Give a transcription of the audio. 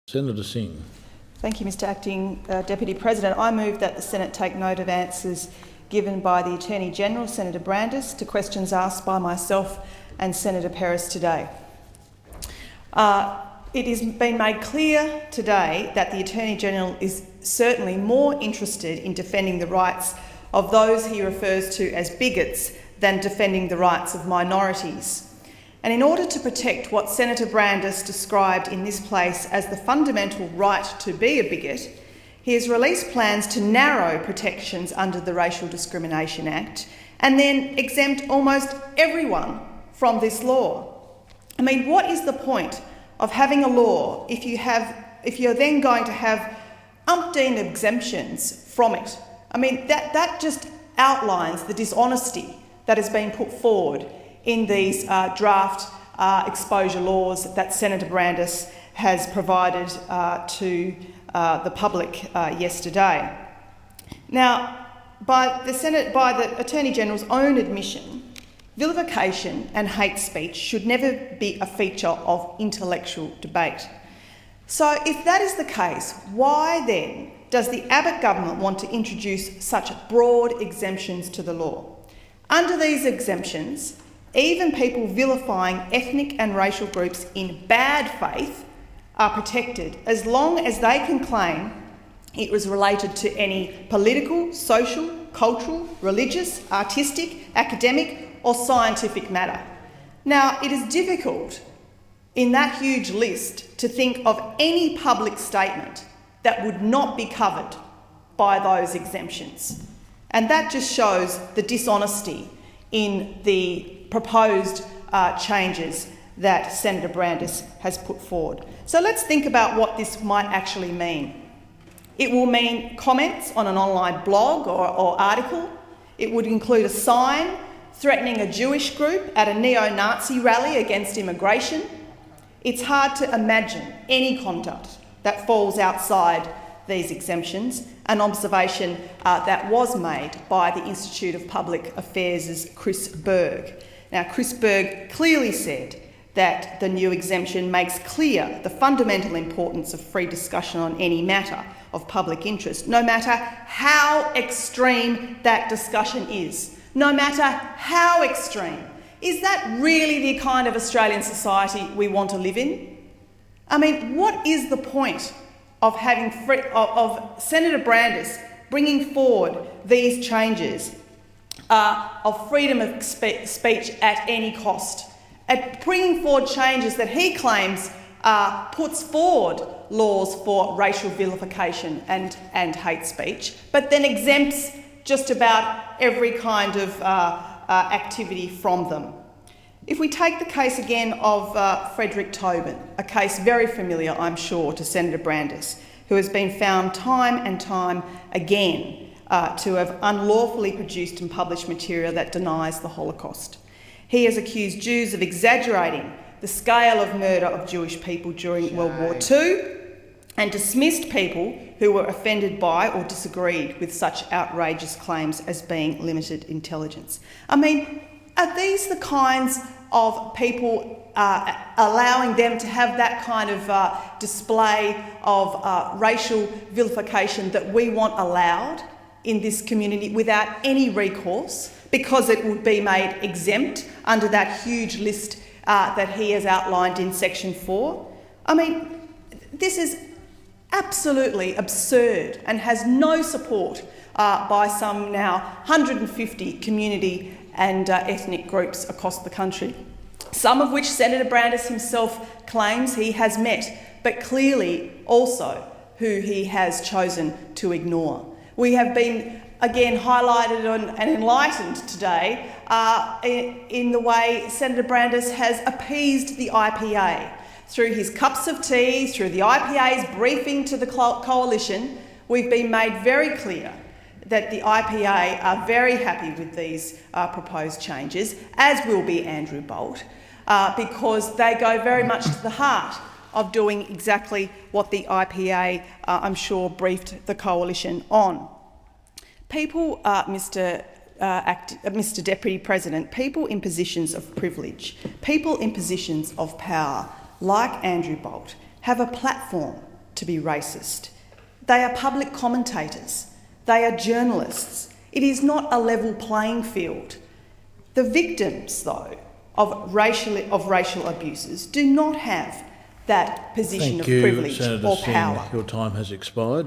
Senator Singh. Thank you, Mr Acting Deputy President. I move that the Senate take note of answers given by the Attorney-General, Senator Brandis, to questions asked by myself and Senator Peris today. It has been made clear today that the Attorney-General is certainly more interested in defending the rights of those he refers to as bigots than defending the rights of minorities. And in order to protect what Senator Brandis described in this place as the fundamental right to be a bigot, he has released plans to narrow protections under the Racial Discrimination Act and then exempt almost everyone from this law. I mean, what is the point of having a law if you're then going to have umpteen exemptions from it? I mean, that just outlines the dishonesty that has been put forward in these draft exposure laws that Senator Brandis has provided to the public yesterday. Now, by the Attorney-General's own admission, vilification and hate speech should never be a feature of intellectual debate. So if that is the case, why then does the Abbott government want to introduce such broad exemptions to the law? Under these exemptions, even people vilifying ethnic and racial groups in bad faith are protected as long as they can claim it was related to any political, social, cultural, religious, artistic, academic or scientific matter. Now, it is difficult in that huge list to think of any public statement that would not be covered by those exemptions. And that just shows the dishonesty in the proposed changes that Senator Brandis has put forward. So let's think about what this might actually mean. It will mean comments on an online blog or article. It would include a sign threatening a Jewish group at a neo-Nazi rally against immigration. It's hard to imagine any conduct that falls outside these exemptions, an observation that was made by the Institute of Public Affairs' Chris Berg. Now, Chris Berg clearly said that the new exemption makes clear the fundamental importance of free discussion on any matter of public interest, no matter how extreme that discussion is. No matter how extreme. Is that really the kind of Australian society we want to live in? I mean, what is the point of having of Senator Brandis bringing forward these changes of freedom of speech at any cost, at bringing forward changes that he claims puts forward laws for racial vilification and hate speech, but then exempts just about every kind of activity from them? If we take the case again of Frederick Tobin, a case very familiar, I'm sure, to Senator Brandis, who has been found time and time again to have unlawfully produced and published material that denies the Holocaust. He has accused Jews of exaggerating the scale of murder of Jewish people during World War II and dismissed people who were offended by or disagreed with such outrageous claims as being limited intelligence. I mean, are these the kinds of people allowing them to have that kind of display of racial vilification that we want allowed in this community without any recourse, because it would be made exempt under that huge list that he has outlined in Section 4? I mean, this is absolutely absurd and has no support by some now 150 community and ethnic groups across the country, some of which Senator Brandis himself claims he has met, but clearly also who he has chosen to ignore. We have been again highlighted and enlightened today in the way Senator Brandis has appeased the IPA. Through his cups of tea, through the IPA's briefing to the coalition, we've been made very clear that the IPA are very happy with these proposed changes, as will be Andrew Bolt, because they go very much to the heart of doing exactly what the IPA, I'm sure, briefed the coalition on. People, Mr Deputy President, people in positions of privilege, people in positions of power, like Andrew Bolt, have a platform to be racist. They are public commentators. They are journalists. It is not a level playing field. The victims, though, of racial abuses do not have that position of privilege or power. Your time has expired.